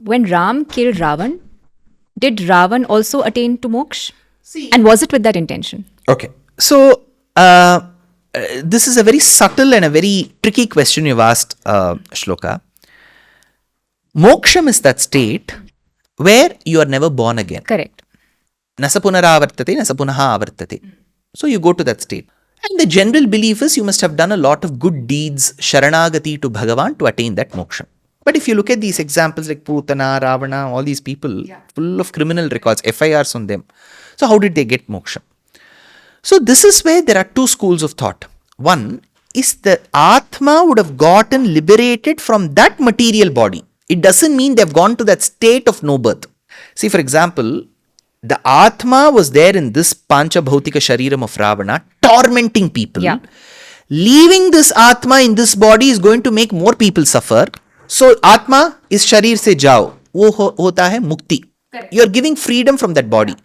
when Ram killed Ravan, did Ravan also attain to moksha? See, and was it with that intention? Okay. So, this is a very subtle and a very tricky question you've asked, Shloka. Moksham is that state where you are never born again. Correct. Nasa punaravartate, nasa punaha avartate. So, you go to that state. And the general belief is you must have done a lot of good deeds, sharanagati to Bhagavan to attain that moksha. But if you look at these examples like Putana, Ravana, all these people, full of criminal records, FIRs on them. So how did they get moksha? So this is where there are two schools of thought. One is the Atma would have gotten liberated from that material body. It doesn't mean they've gone to that state of no birth. See, for example, the Atma was there in this Pancha Bhautika Shariram of Ravana, tormenting people. Yeah. Leaving this Atma in this body is going to make more people suffer. So, Atma is Sharir se jao. वो होता है मुक्ति. You are giving freedom from that body.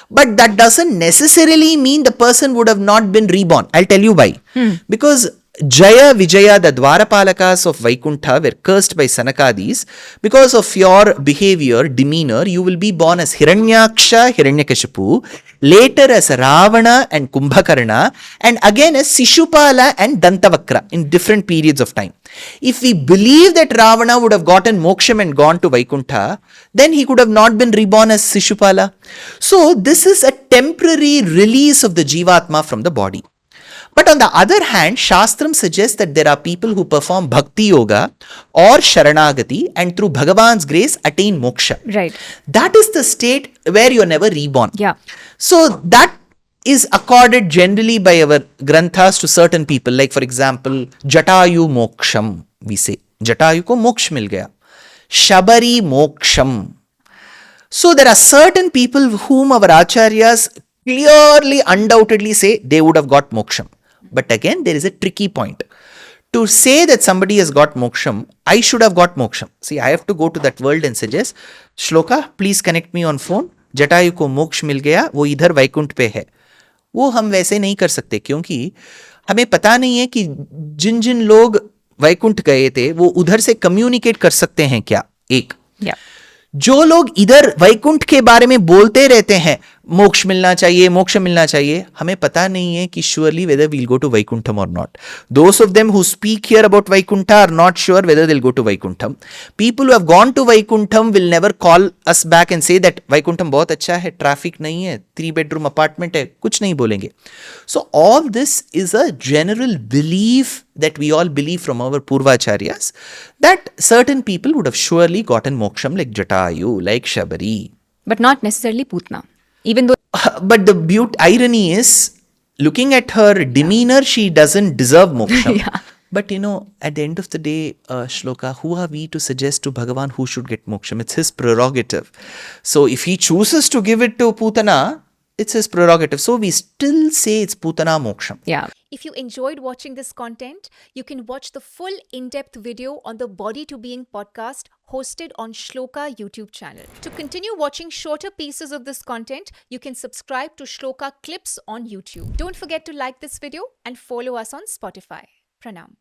But that doesn't necessarily mean the person would have not been reborn. I'll tell you why. Because Jaya, Vijaya, the Dwarapalakas of Vaikuntha were cursed by Sanakadis. Because of your behavior, demeanor, you will be born as Hiranyaksha, Hiranyakashipu, later as Ravana and Kumbhakarna, and again as Sishupala and Dantavakra in different periods of time. If we believe that Ravana would have gotten moksham and gone to Vaikuntha, then he could have not been reborn as Sishupala. So this is a temporary release of the Jivatma from the body. But on the other hand, Shastram suggests that there are people who perform Bhakti Yoga or Sharanagati and through Bhagavan's grace attain moksha. Right. That is the state where you are never reborn. Yeah. So that is accorded generally by our granthas to certain people. Like for example, Jatayu Moksham, we say. Jatayu ko moksha mil gaya. Shabari Moksham. So there are certain people whom our acharyas clearly, undoubtedly say they would have got moksham. But again, there is a tricky point. To say that somebody has got moksham, I should have got moksham. See, I have to go to that world and suggest, Shloka, please connect me on phone. Jatayu को मोक्ष मिल गया, वो इधर वैकुंठ पे है. वो हम वैसे नहीं कर सकते क्योंकि हमें पता नहीं है कि जिन जिन लोग वैकुंठ गए थे वो उधर से कम्युनिकेट कर सकते हैं क्या. एक जो लोग इधर वैकुंठ के बारे में बोलते रहते हैं, मोक्ष मिलना चाहिए, मोक्ष मिलना चाहिए, हमें पता नहीं है कि surely whether we'll go to Vaikuntham or not. Those of them who speak here about Vaikuntha are not sure whether they'll go to Vaikuntham. People who have gone to Vaikuntham will never call us back and say that Vaikuntham बहुत अच्छा है, traffic नहीं है, 3-bedroom apartment है, कुछ नहीं बोलेंगे. So all this is a general belief that we all believe from our Purvacharyas that certain people would have surely gotten moksham like Jatayu, like Shabari. But not necessarily Putana. Even though... But the irony is, looking at her demeanor, she doesn't deserve moksham. Yeah. But at the end of the day, Shloka, who are we to suggest to Bhagavan who should get moksham? It's his prerogative. So if he chooses to give it to Putana, it's his prerogative. So we still say it's Putana moksham. Yeah. If you enjoyed watching this content, you can watch the full in-depth video on the Body to Being podcast hosted on SHLLOKA YouTube channel. To continue watching shorter pieces of this content, you can subscribe to SHLLOKA Clips on YouTube. Don't forget to like this video and follow us on Spotify. Pranam.